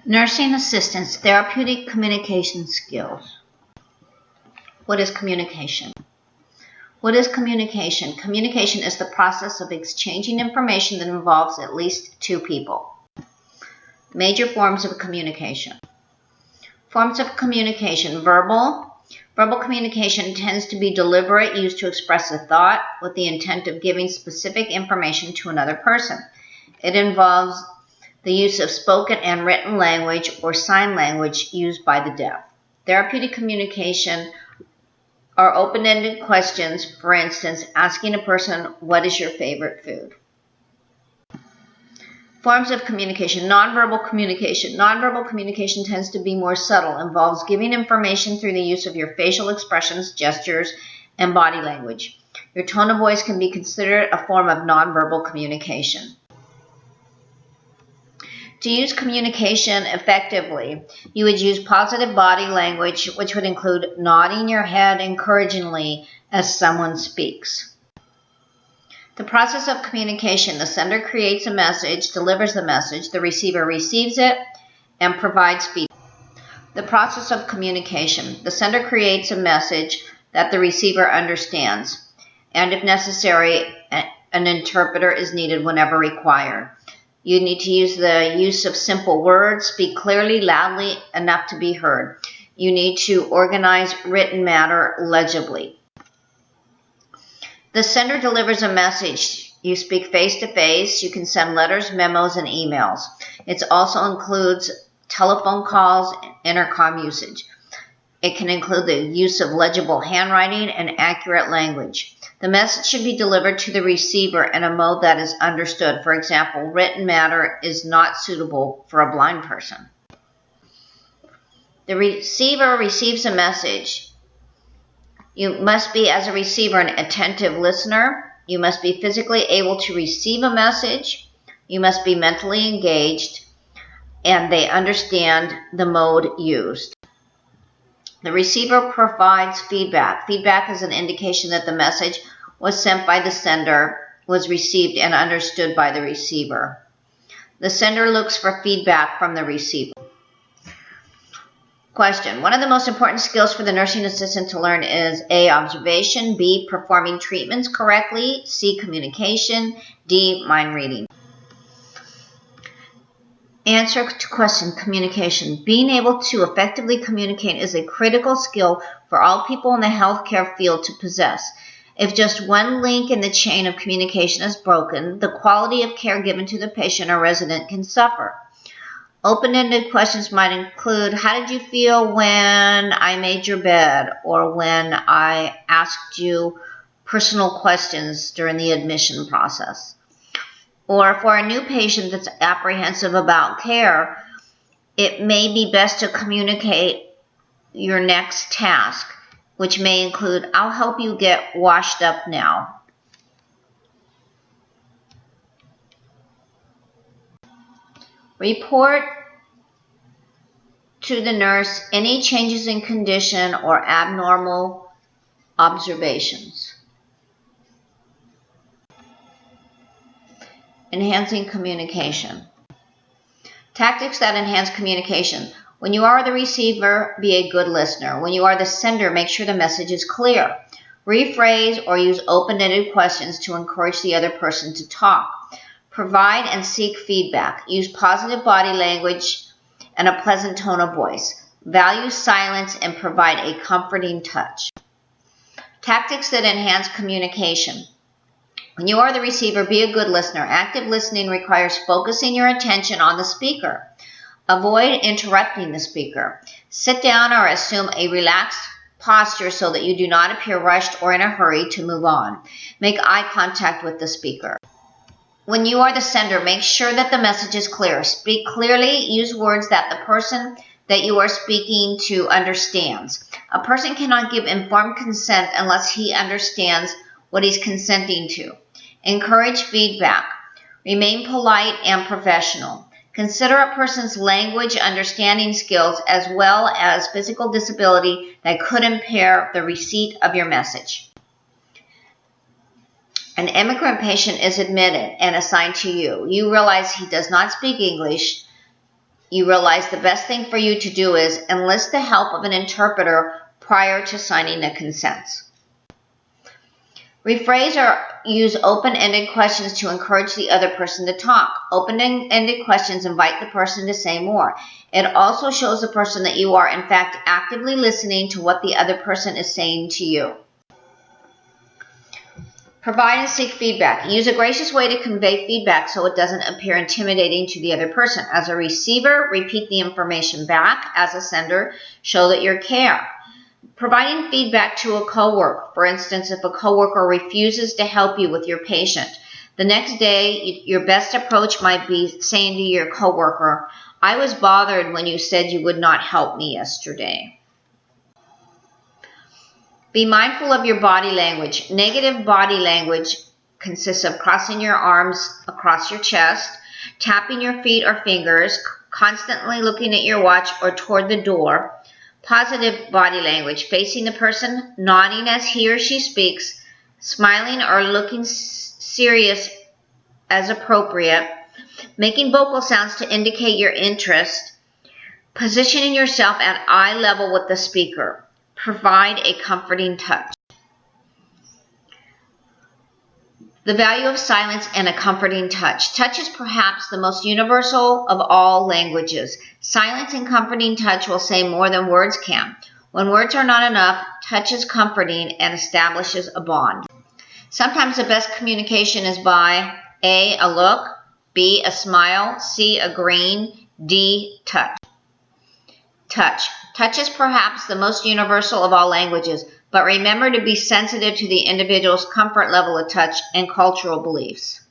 Nursing assistants, therapeutic communication skills. What is communication? What is communication? Communication is the process of exchanging information that involves at least two people. Major forms of communication. Forms of communication. Verbal. Verbal communication tends to be deliberate, used to express a thought with the intent of giving specific information to another person. It involves the use of spoken and written language or sign language used by the deaf. Therapeutic communication are open-ended questions, for instance, asking a person, "What is your favorite food?" Forms of communication. Nonverbal communication. Nonverbal communication tends to be more subtle, involves giving information through the use of your facial expressions, gestures, and body language. Your tone of voice can be considered a form of nonverbal communication. To use communication effectively, you would use positive body language, which would include nodding your head encouragingly as someone speaks. The process of communication: the sender creates a message, delivers the message, the receiver receives it, and provides feedback. The process of communication: the sender creates a message that the receiver understands, and if necessary, an interpreter is needed whenever required. You need to use the use of simple words, speak clearly, loudly, enough to be heard. You need to organize written matter legibly. The sender delivers a message. You speak face-to-face. You can send letters, memos, and emails. It also includes telephone calls and intercom usage. It can include the use of legible handwriting and accurate language. The message should be delivered to the receiver in a mode that is understood. For example, written matter is not suitable for a blind person. The receiver receives a message. You must be, as a receiver, an attentive listener. You must be physically able to receive a message. You must be mentally engaged, and they understand the mode used. The receiver provides feedback. Feedback is an indication that the message was sent by the sender, was received and understood by the receiver. The sender looks for feedback from the receiver. Question: one of the most important skills for the nursing assistant to learn is A, observation, B, performing treatments correctly, C, communication, D, mind reading. Answer to question: communication. Being able to effectively communicate is a critical skill for all people in the healthcare field to possess. If just one link in the chain of communication is broken, the quality of care given to the patient or resident can suffer. Open-ended questions might include, how did you feel when I made your bed, or when I asked you personal questions during the admission process? Or for a new patient that's apprehensive about care, it may be best to communicate your next task, which may include, I'll help you get washed up now. Report to the nurse any changes in condition or abnormal observations. Enhancing communication. Tactics that enhance communication. When you are the receiver, be a good listener. When you are the sender, make sure the message is clear. Rephrase or use open-ended questions to encourage the other person to talk. Provide and seek feedback. Use positive body language and a pleasant tone of voice. Value silence and provide a comforting touch. Tactics that enhance communication. When you are the receiver, be a good listener. Active listening requires focusing your attention on the speaker. Avoid interrupting the speaker. Sit down or assume a relaxed posture so that you do not appear rushed or in a hurry to move on. Make eye contact with the speaker. When you are the sender, make sure that the message is clear. Speak clearly. Use words that the person that you are speaking to understands. A person cannot give informed consent unless he understands what he's consenting to. Encourage feedback. Remain polite and professional. Consider a person's language understanding skills as well as physical disability that could impair the receipt of your message. An immigrant patient is admitted and assigned to you. You realize he does not speak English. you realize the best thing for you to do is enlist the help of an interpreter prior to signing the consents. Rephrase or use open-ended questions to encourage the other person to talk. Open-ended questions invite the person to say more. It also shows the person that you are, in fact, actively listening to what the other person is saying to you. Provide and seek feedback. Use a gracious way to convey feedback so it doesn't appear intimidating to the other person. As a receiver, repeat the information back. As a sender, show that you care. Providing feedback to a coworker. For instance, if a coworker refuses to help you with your patient, the next day your best approach might be saying to your coworker, "I was bothered when you said you would not help me yesterday." Be mindful of your body language. Negative body language consists of crossing your arms across your chest, tapping your feet or fingers, constantly looking at your watch or toward the door. Positive body language, facing the person, nodding as he or she speaks, smiling or looking serious as appropriate, making vocal sounds to indicate your interest, positioning yourself at eye level with the speaker. Provide a comforting touch. The value of silence and a comforting touch. Touch is perhaps the most universal of all languages. Silence and comforting touch will say more than words can. When words are not enough, touch is comforting and establishes a bond. Sometimes the best communication is by A, a look, B, a smile, C, a grin, D, touch. Touch. Touch is perhaps the most universal of all languages, but remember to be sensitive to the individual's comfort level of touch and cultural beliefs.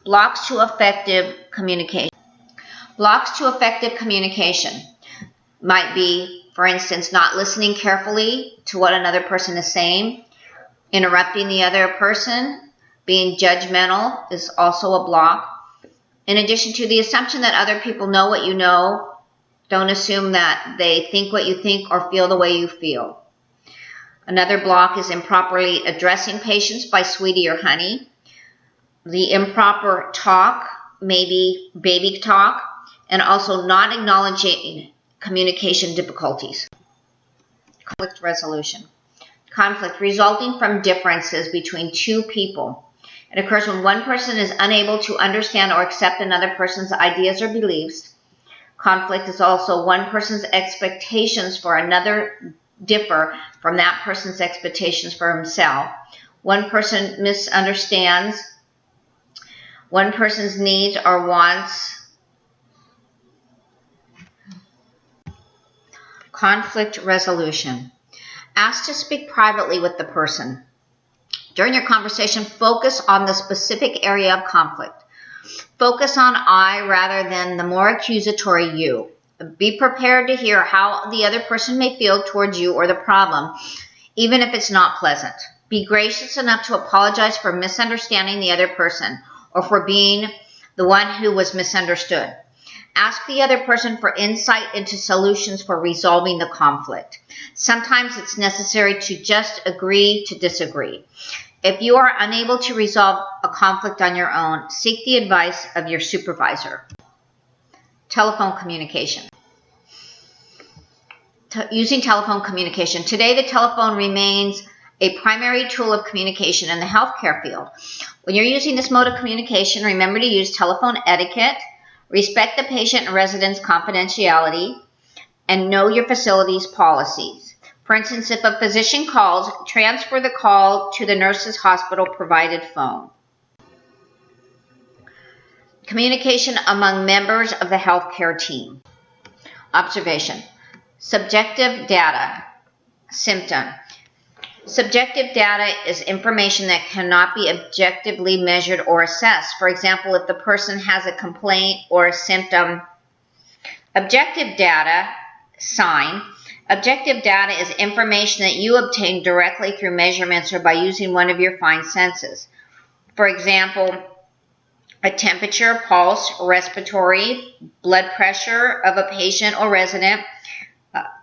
Blocks to effective communication. Blocks to effective communication might be, for instance, not listening carefully to what another person is saying, interrupting the other person, being judgmental is also a block. In addition to the assumption that other people know what you know, don't assume that they think what you think or feel the way you feel. Another block is improperly addressing patients by sweetie or honey. The improper talk, maybe baby talk, and also not acknowledging communication difficulties. Conflict resolution. Conflict resulting from differences between two people. It occurs when one person is unable to understand or accept another person's ideas or beliefs. Conflict is also one person's expectations for another differ from that person's expectations for himself. One person misunderstands one person's needs or wants. Conflict resolution. Ask to speak privately with the person. During your conversation, focus on the specific area of conflict. Focus on I rather than the more accusatory you. Be prepared to hear how the other person may feel towards you or the problem, even if it's not pleasant. Be gracious enough to apologize for misunderstanding the other person or for being the one who was misunderstood. Ask the other person for insight into solutions for resolving the conflict. Sometimes it's necessary to just agree to disagree. If you are unable to resolve a conflict on your own, seek the advice of your supervisor. Telephone communication. Using telephone communication. Today, the telephone remains a primary tool of communication in the healthcare field. When you're using this mode of communication, remember to use telephone etiquette, respect the patient and resident's confidentiality, and know your facility's policies. For instance, if a physician calls, transfer the call to the nurse's hospital-provided phone. Communication among members of the healthcare team. Observation. Subjective data. Symptom. Subjective data is information that cannot be objectively measured or assessed. For example, if the person has a complaint or a symptom. Objective data, sign. Objective data is information that you obtain directly through measurements or by using one of your fine senses. For example, a temperature, pulse, respiratory, blood pressure of a patient or resident,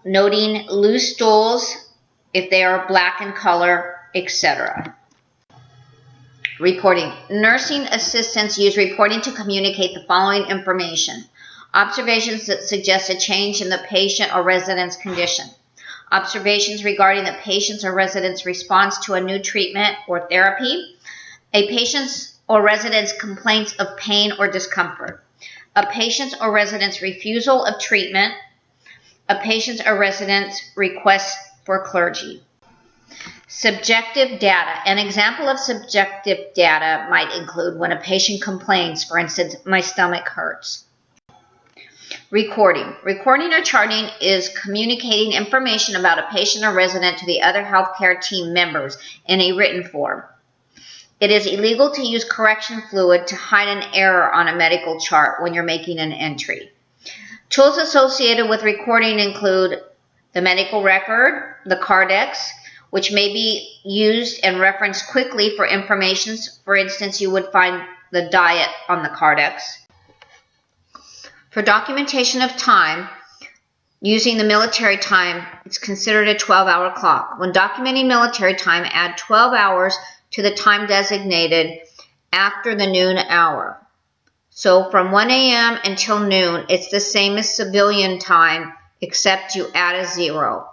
noting loose stools if they are black in color, etc. Reporting. Nursing assistants use reporting to communicate the following information. Observations that suggest a change in the patient or resident's condition. Observations regarding the patient's or resident's response to a new treatment or therapy. A patient's or resident's complaints of pain or discomfort. A patient's or resident's refusal of treatment. A patient's or resident's request for clergy. Subjective data. An example of subjective data might include when a patient complains, for instance, my stomach hurts. Recording. Recording or charting is communicating information about a patient or resident to the other healthcare team members in a written form. It is illegal to use correction fluid to hide an error on a medical chart when you're making an entry. Tools associated with recording include the medical record, the Cardex, which may be used and referenced quickly for information. For instance, you would find the diet on the Cardex. For documentation of time, using the military time, it's considered a 12-hour clock. When documenting military time, add 12 hours to the time designated after the noon hour. So from 1 a.m. until noon, it's the same as civilian time, except you add a 0.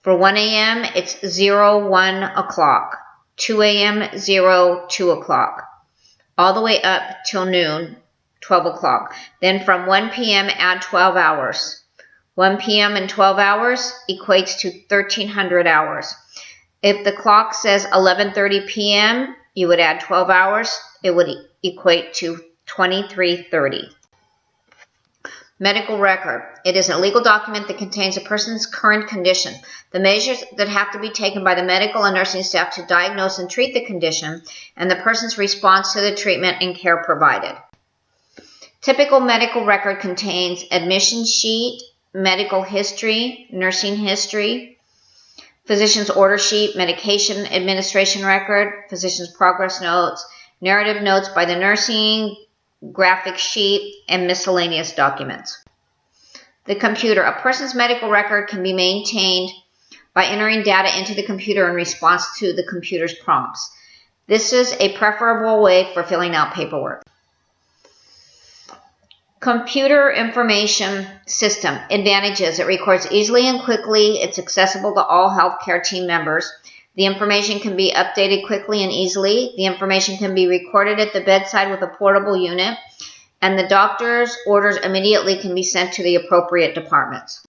For 1 a.m., it's 01 o'clock, 2 a.m., 02 o'clock, all the way up till noon, 12 o'clock. Then from 1 p.m., add 12 hours. 1 p.m. and 12 hours equates to 1,300 hours. If the clock says 11:30 p.m., you would add 12 hours. It would equate to 2330. Medical record. It is a legal document that contains a person's current condition, the measures that have to be taken by the medical and nursing staff to diagnose and treat the condition, and the person's response to the treatment and care provided. Typical medical record contains admission sheet, medical history, nursing history, physician's order sheet, medication administration record, physician's progress notes, narrative notes by the nursing, graphic sheet, and miscellaneous documents. The computer. A person's medical record can be maintained by entering data into the computer in response to the computer's prompts. This is a preferable way for filling out paperwork. Computer information system. Advantages. It records easily and quickly. It's accessible to all healthcare team members. The information can be updated quickly and easily. The information can be recorded at the bedside with a portable unit, and the doctor's orders immediately can be sent to the appropriate departments.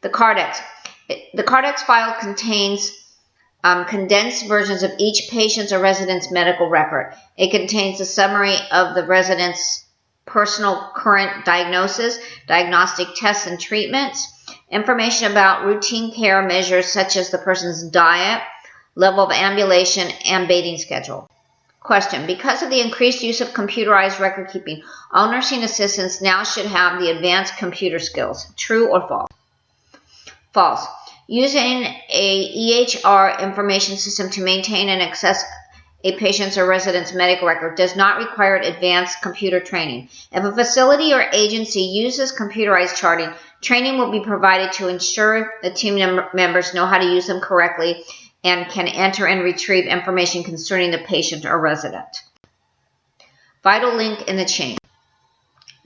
The Cardex. The Cardex file contains condensed versions of each patient's or resident's medical record. It contains a summary of the resident's personal current diagnosis, diagnostic tests and treatments, information about routine care measures such as the person's diet, level of ambulation, and bathing schedule. Question. Because of the increased use of computerized record keeping, all nursing assistants now should have the advanced computer skills. True or false? False. Using a EHR information system to maintain and access a patient's or resident's medical record does not require advanced computer training. If a facility or agency uses computerized charting, training will be provided to ensure the team members know how to use them correctly and can enter and retrieve information concerning the patient or resident. Vital link in the chain.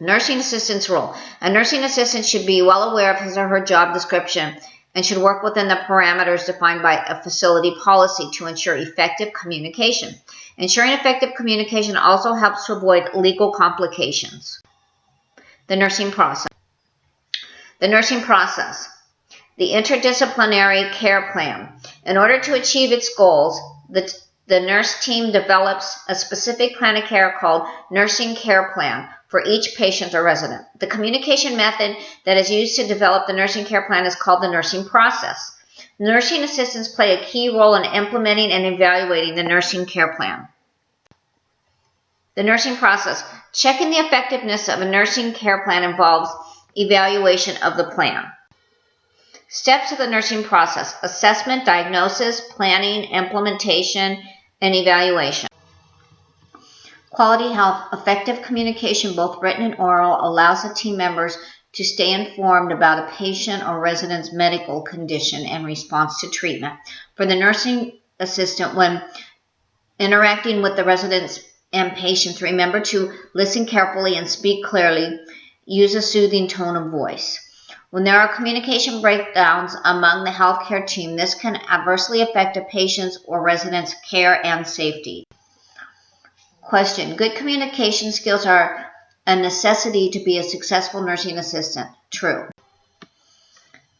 Nursing assistant's role. A nursing assistant should be well aware of his or her job description and should work within the parameters defined by a facility policy to ensure effective communication. Ensuring effective communication also helps to avoid legal complications. The nursing process. The nursing process. The interdisciplinary care plan. In order to achieve its goals, the nurse team develops a specific plan of care called nursing care plan for each patient or resident. The communication method that is used to develop the nursing care plan is called the nursing process. Nursing assistants play a key role in implementing and evaluating the nursing care plan. The nursing process. Checking the effectiveness of a nursing care plan involves evaluation of the plan. Steps of the nursing process: assessment, diagnosis, planning, implementation, and evaluation. Quality health. Effective communication, both written and oral, allows the team members to stay informed about a patient or resident's medical condition and response to treatment. For the nursing assistant, when interacting with the resident's and patience. Remember to listen carefully and speak clearly. Use a soothing tone of voice. When there are communication breakdowns among the healthcare team, this can adversely affect a patient's or resident's care and safety. Question. Good communication skills are a necessity to be a successful nursing assistant. True.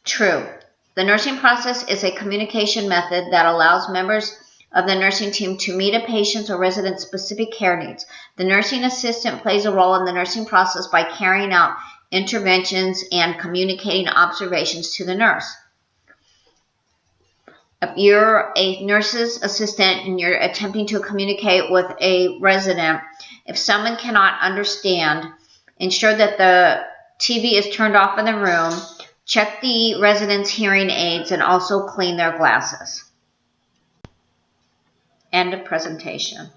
True. The nursing process is a communication method that allows members of the nursing team to meet a patient's or resident's specific care needs. The nursing assistant plays a role in the nursing process by carrying out interventions and communicating observations to the nurse. If you're a nurse's assistant and you're attempting to communicate with a resident, if someone cannot understand, ensure that the TV is turned off in the room, check the resident's hearing aids, and also clean their glasses. End of presentation.